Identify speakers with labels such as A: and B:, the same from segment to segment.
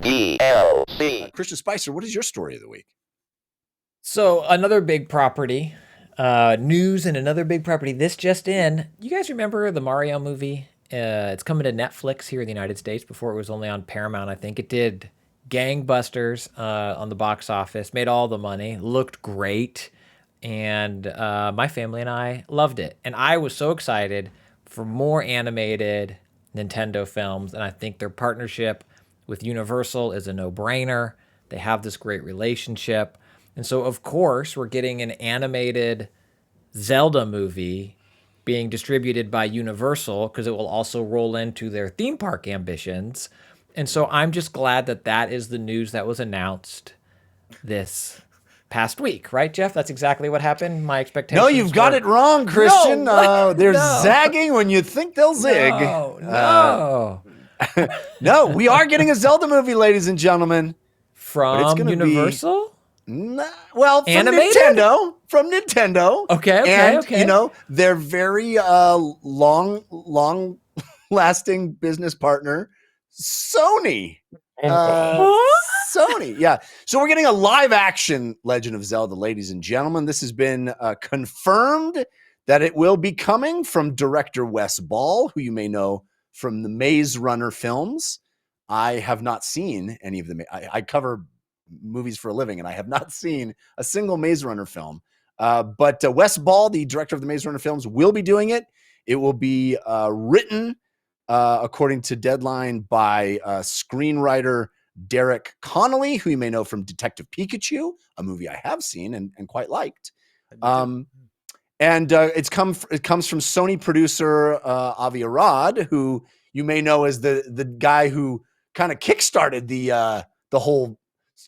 A: Christian Spicer, what is your story of the week?
B: So another big property, news and another big property. This just in. You guys remember the Mario movie? It's coming to Netflix here in the United States. Before it was only on Paramount, I think. It did gangbusters on the box office, made all the money, looked great, and my family and I loved it. And I was so excited for more animated Nintendo films, and I think their partnership with Universal is a no-brainer. They have this great relationship. And so, of course, we're getting an animated Zelda movie being distributed by Universal because it will also roll into their theme park ambitions. And so I'm just glad that that is the news that was announced this past week, right, Jeff? That's exactly what happened. My
A: No,
B: expectations
A: you've got
B: were
A: it wrong, Christian.
B: no,
A: They're
B: no,
A: zagging when you think they'll zig.
B: no.
A: No, we are getting a Zelda movie, ladies and gentlemen, but it's
B: From
A: going to be
B: Universal?
A: well,
B: Animated?
A: From Nintendo,
B: Okay, okay,
A: and
B: okay.
A: their very long lasting business partner, Sony. Sony, yeah. So we're getting a live action Legend of Zelda, ladies and gentlemen. This has been confirmed that it will be coming from director Wes Ball, who you may know from the Maze Runner films. I have not seen any of them. I cover movies for a living, and I have not seen a single Maze Runner film. But Wes Ball, the director of the Maze Runner films, will be doing it. It will be written, according to Deadline, by screenwriter Derek Connolly, who you may know from Detective Pikachu, a movie I have seen and quite liked. And it comes from Sony producer Avi Arad, who you may know as the guy who kind of kickstarted the whole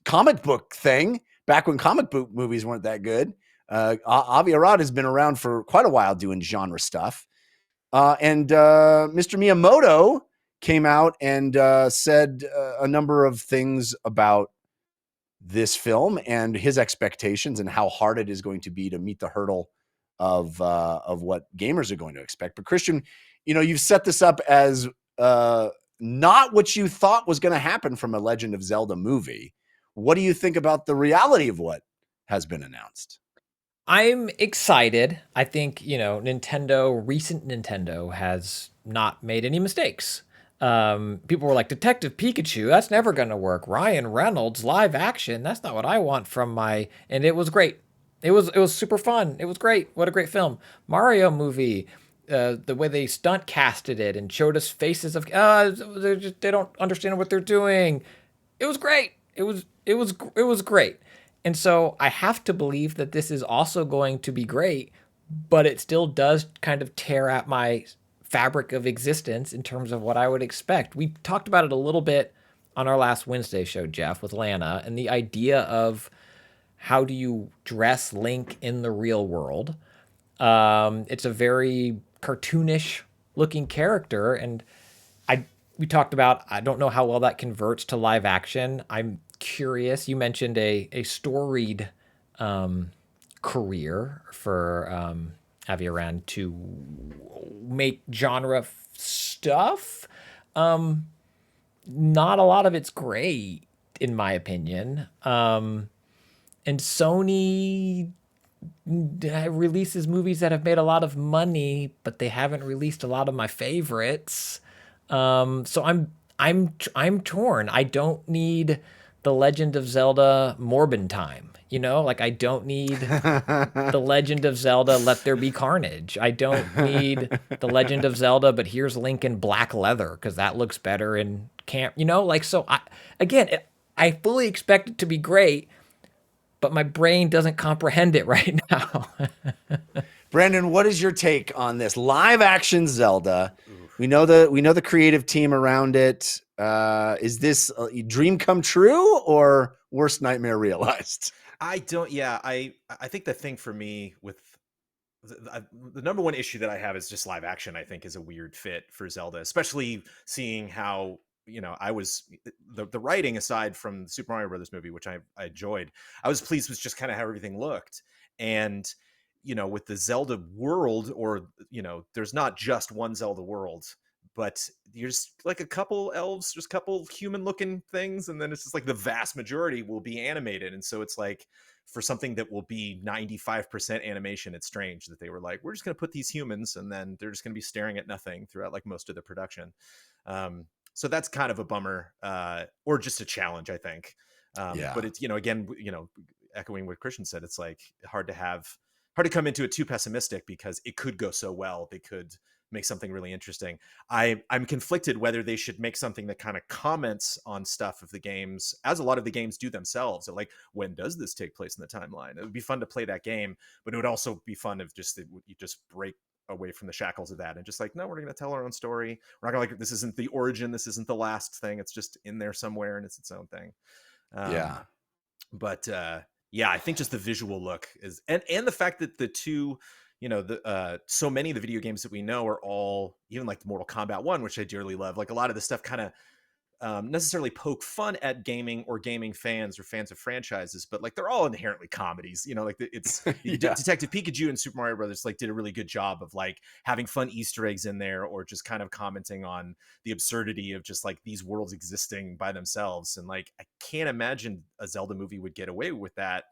A: comic book thing back when comic book movies weren't that good. Avi Arad has been around for quite a while doing genre stuff. And Mr. Miyamoto came out and said a number of things about this film and his expectations and how hard it is going to be to meet the hurdle of what gamers are going to expect. But Christian, you've set this up as not what you thought was going to happen from a Legend of Zelda movie. What do you think about the reality of what has been announced?
B: I'm excited. I think, recent Nintendo has not made any mistakes. People were like, Detective Pikachu, that's never going to work. Ryan Reynolds, live action, that's not what I want from and it was great. It was super fun. It was great. What a great film. Mario movie, the way they stunt casted it and showed us faces of, they don't understand what they're doing. It was great. It was great. And so I have to believe that this is also going to be great, but it still does kind of tear at my fabric of existence in terms of what I would expect. We talked about it a little bit on our last Wednesday show, Jeff, with Lana, and the idea of how do you dress Link in the real world. It's a very cartoonish looking character, and we talked about, I don't know how well that converts to live action. I'm curious. You mentioned a storied career for Aviran to make genre stuff. Not a lot of it's great, in my opinion. And Sony releases movies that have made a lot of money, but they haven't released a lot of my favorites. So I'm torn. I don't need the Legend of Zelda Morbin time. Like I don't need the Legend of Zelda Let There Be Carnage. I don't need the Legend of Zelda, but here's Link in black leather because that looks better in camp. So I fully expect it to be great, but my brain doesn't comprehend it right now.
A: Brandon, what is your take on this live action Zelda? We know the creative team around it. Is this a dream come true or worst nightmare realized?
C: I don't. Yeah, I think the thing for me with the number one issue that I have is just live action. I think is a weird fit for Zelda, especially seeing how I was the writing aside from the Super Mario Brothers movie, which I enjoyed. I was pleased with just kind of how everything looked, and with the Zelda world, or there's not just one Zelda world, but you're just like a couple elves, just a couple human looking things, and then it's just like the vast majority will be animated. And so it's like, for something that will be 95% animation, it's strange that they were like, we're just going to put these humans and then they're just going to be staring at nothing throughout like most of the production. So that's kind of a bummer, or just a challenge, I think.
A: Yeah.
C: But it's, again, echoing what Christian said, it's like hard to come into it too pessimistic, because it could go so well. They could make something really interesting. I'm conflicted whether they should make something that kind of comments on stuff of the games, as a lot of the games do themselves. Like, when does this take place in the timeline? It would be fun to play that game, but it would also be fun if you just break away from the shackles of that and just like, no, we're going to tell our own story. We're not going to, like, this isn't the origin, this isn't the last thing. It's just in there somewhere and it's its own thing.
A: Yeah.
C: But yeah, I think just the visual look is, and the fact that the two, so many of the video games that we know are all, even like the Mortal Kombat 1, which I dearly love, like a lot of the stuff kind of necessarily poke fun at gaming or gaming fans or fans of franchises, but like they're all inherently comedies. Like it's
A: Yeah.
C: Detective Pikachu and Super Mario Brothers like did a really good job of like having fun Easter eggs in there, or just kind of commenting on the absurdity of just like these worlds existing by themselves. And like, I can't imagine a Zelda movie would get away with that.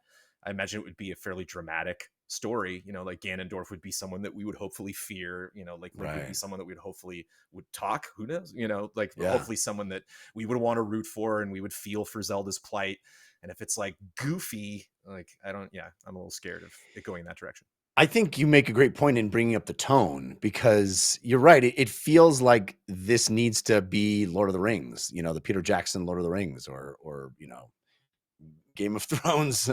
C: I imagine it would be a fairly dramatic story. Like Ganondorf would be someone that we would hopefully fear. Like Link would be
A: Right.
C: someone that we'd hopefully would talk. Who knows? Like
A: Yeah.
C: hopefully someone that we would want to root for and we would feel for Zelda's plight. And if it's like goofy, like I'm a little scared of it going in that direction.
A: I think you make a great point in bringing up the tone, because you're right. It feels like this needs to be Lord of the Rings, the Peter Jackson Lord of the Rings, or Game of Thrones.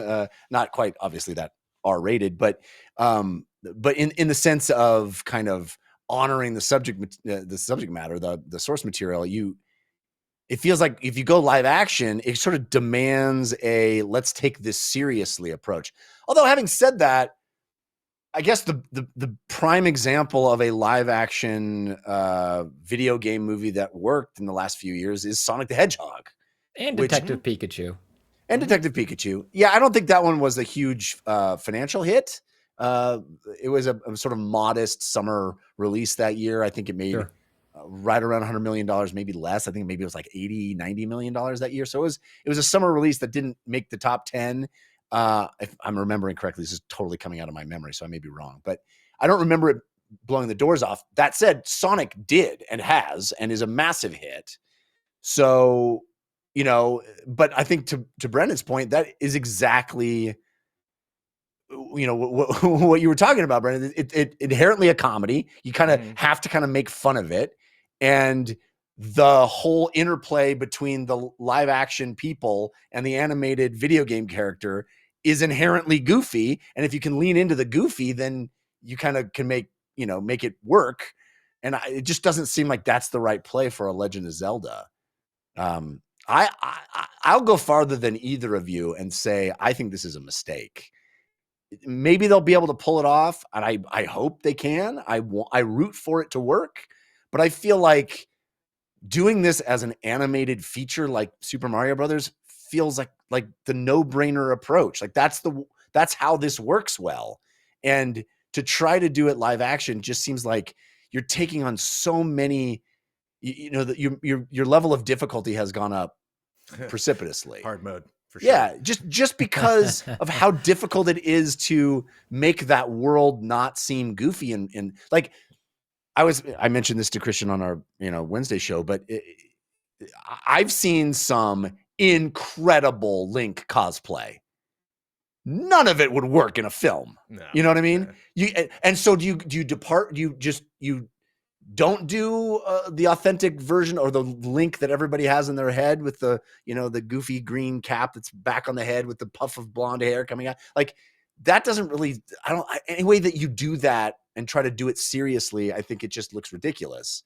A: Not quite obviously that R-rated, but in the sense of kind of honoring the subject matter, the source material. It feels like if you go live action, it sort of demands a let's take this seriously approach. Although, having said that, I guess the prime example of a live action video game movie that worked in the last few years is Sonic the Hedgehog
B: And
A: which
B: Detective Pikachu.
A: and Detective Pikachu. Yeah, I don't think that one was a huge financial hit. It was a sort of modest summer release that year. I think it made
B: Sure.
A: right around $100 million, maybe less. I think maybe it was like 80, $90 million that year. So it was a summer release that didn't make the top 10. If I'm remembering correctly, this is totally coming out of my memory, so I may be wrong, but I don't remember it blowing the doors off. That said, Sonic did and has and is a massive hit. So, but I think to Brendan's point, that is exactly what you were talking about, Brendan. It inherently a comedy. You kind of have to kind of make fun of it, and the whole interplay between the live action people and the animated video game character is inherently goofy. And if you can lean into the goofy, then you kind of can make it work. And it just doesn't seem like that's the right play for a Legend of Zelda. I'll go farther than either of you and say I think this is a mistake. Maybe they'll be able to pull it off, and I hope they can. I root for it to work, but I feel like doing this as an animated feature like Super Mario Brothers feels like the no-brainer approach. Like that's how this works well. And to try to do it live action just seems like you're taking on so many, that your level of difficulty has gone up precipitously.
C: Hard mode for sure.
A: Yeah, just because of how difficult it is to make that world not seem goofy and like I mentioned this to Christian on our Wednesday show, but I've seen some incredible Link cosplay. None of it would work in a film.
C: No,
A: You know what I mean?
C: yeah.
A: And so do you depart? You don't do the authentic version or the Link that everybody has in their head with the the goofy green cap that's back on the head with the puff of blonde hair coming out. Like that doesn't really. Any way that you do that and try to do it seriously, I think it just looks ridiculous.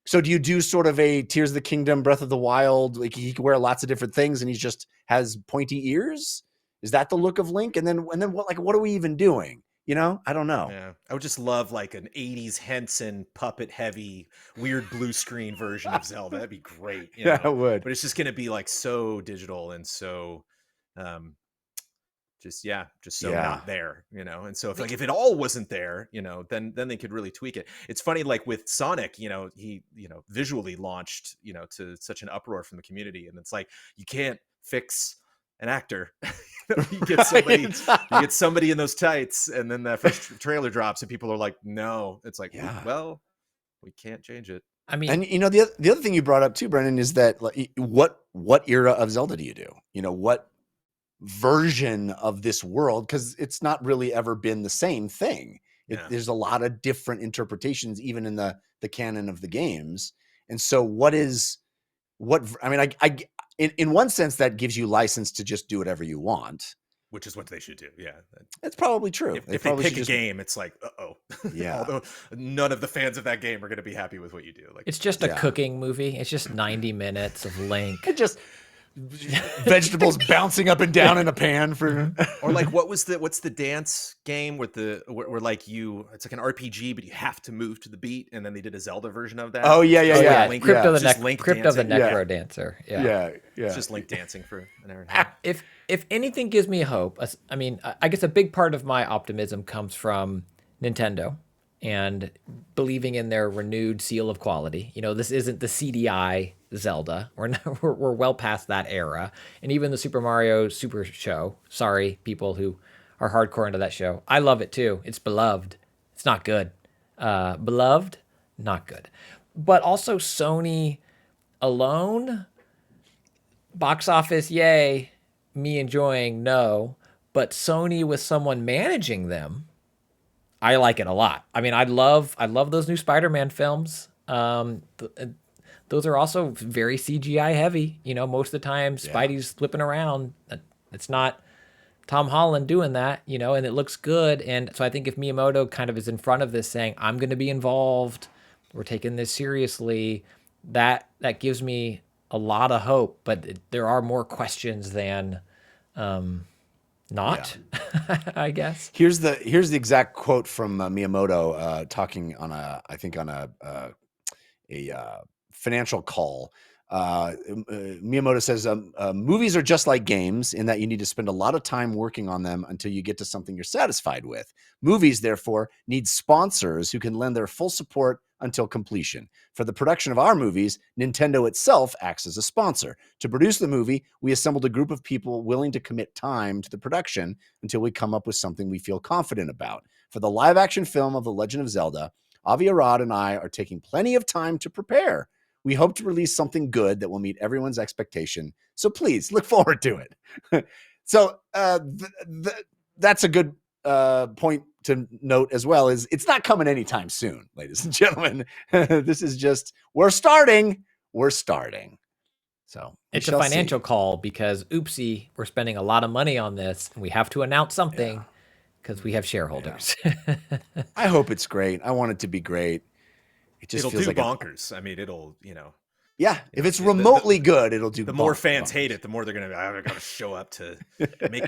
A: So do you do sort of a Tears of the Kingdom, Breath of the Wild? Like he can wear lots of different things and he just has pointy ears. Is that the look of Link? And then what are we even doing? I don't know.
C: Yeah, I would just love like an 80s Henson puppet heavy weird blue screen version of Zelda. That'd be great.
A: Yeah, it would.
C: But it's just going to be like so digital and so just so
A: Yeah.
C: not there, and so if it all wasn't there, then they could really tweak it. It's funny, like with Sonic, he visually launched to such an uproar from the community, and it's like, you can't fix an actor. You get somebody in those tights, and then that first trailer drops and people are like, no. It's like,
A: Yeah.
C: well, we can't change it.
B: I mean,
A: And the other thing you brought up too, Brendan, is that like, what era of Zelda do you do? What version of this world? Because it's not really ever been the same thing.
C: Yeah.
A: There's a lot of different interpretations, even in the canon of the games. And so, I mean, in one sense, that gives you license to just do whatever you want,
C: which is what they should do. Yeah,
A: that's probably true.
C: If they pick a game, it's like,
A: yeah.
C: Although none of the fans of that game are going to be happy with what you do. Like,
B: it's just a cooking movie. It's just 90 minutes of Link.
A: It just vegetables bouncing up and down in a pan for.
C: Or like, what's the dance game with where like it's like an RPG, but you have to move to the beat, and then they did a Zelda version of that.
A: Oh yeah.
C: Link,
B: Crypt of the
C: dancing.
B: Necro Dancer.
A: Yeah.
C: It's just Link dancing for an hour and a half.
B: If anything gives me hope, I mean, I guess a big part of my optimism comes from Nintendo and believing in their renewed seal of quality. This isn't the CDI Zelda. We're well past that era. And even the Super Mario Super Show, sorry, people who are hardcore into that show, I love it too. It's beloved. It's not good. Beloved, not good. But also Sony alone, box office, yay. Me enjoying, no. But Sony with someone managing them, I like it a lot. I mean, I love those new Spider-Man films. Those are also very CGI heavy. Most of the time, Spidey's flipping around. It's not Tom Holland doing that, and it looks good. And so I think if Miyamoto kind of is in front of this saying, I'm going to be involved, we're taking this seriously, that gives me a lot of hope. But there are more questions than not, I guess.
A: Here's the exact quote from Miyamoto talking on a financial call. Miyamoto says, movies are just like games in that you need to spend a lot of time working on them until you get to something you're satisfied with. Movies, therefore, need sponsors who can lend their full support until completion. For the production of our movies, Nintendo itself acts as a sponsor. To produce the movie, we assembled a group of people willing to commit time to the production until we come up with something we feel confident about. For the live-action film of The Legend of Zelda, Avi Arad and I are taking plenty of time to prepare. We hope to release something good that will meet everyone's expectation. So please look forward to it. So that's a good point to note as well, is it's not coming anytime soon, ladies and gentlemen. This is just, we're starting. So
B: it's a financial call because oopsie, we're spending a lot of money on this and we have to announce something because we have shareholders.
A: Yeah. I hope it's great. I want it to be great.
C: It'll feels do like bonkers. I mean, it'll,
A: yeah, if it's remotely good, it'll do.
C: The more fans hate it, the more they're gonna. I gotta show up to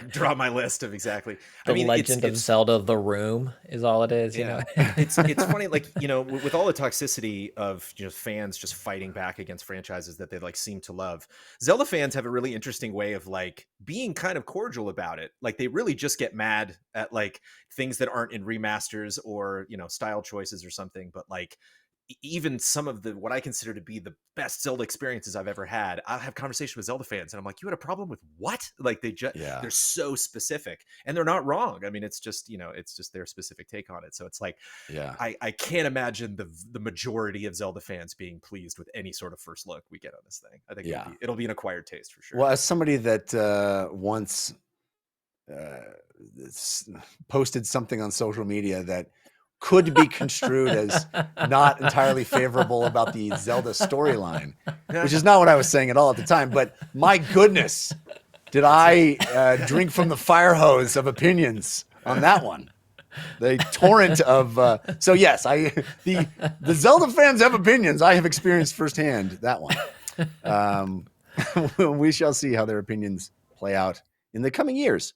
C: draw my list of exactly.
B: Legend of Zelda: The Room is all it is.
C: Yeah. It's funny, like with all the toxicity of fans just fighting back against franchises that they like seem to love. Zelda fans have a really interesting way of like being kind of cordial about it. Like they really just get mad at like things that aren't in remasters or style choices or something, but like. Even some of what I consider to be the best Zelda experiences I've ever had, I have conversation with Zelda fans and I'm like, you had a problem with what? Like they're so specific and they're not wrong. I mean, it's just their specific take on it. So it's like, I can't imagine the majority of Zelda fans being pleased with any sort of first look we get on this thing. I think it'll be an acquired taste for sure.
A: Well, as somebody that once posted something on social media that could be construed as not entirely favorable about the Zelda storyline, which is not what I was saying at all at the time. But my goodness, did I drink from the fire hose of opinions on that one? The torrent of so yes, the Zelda fans have opinions. I have experienced firsthand that one. We shall see how their opinions play out in the coming years.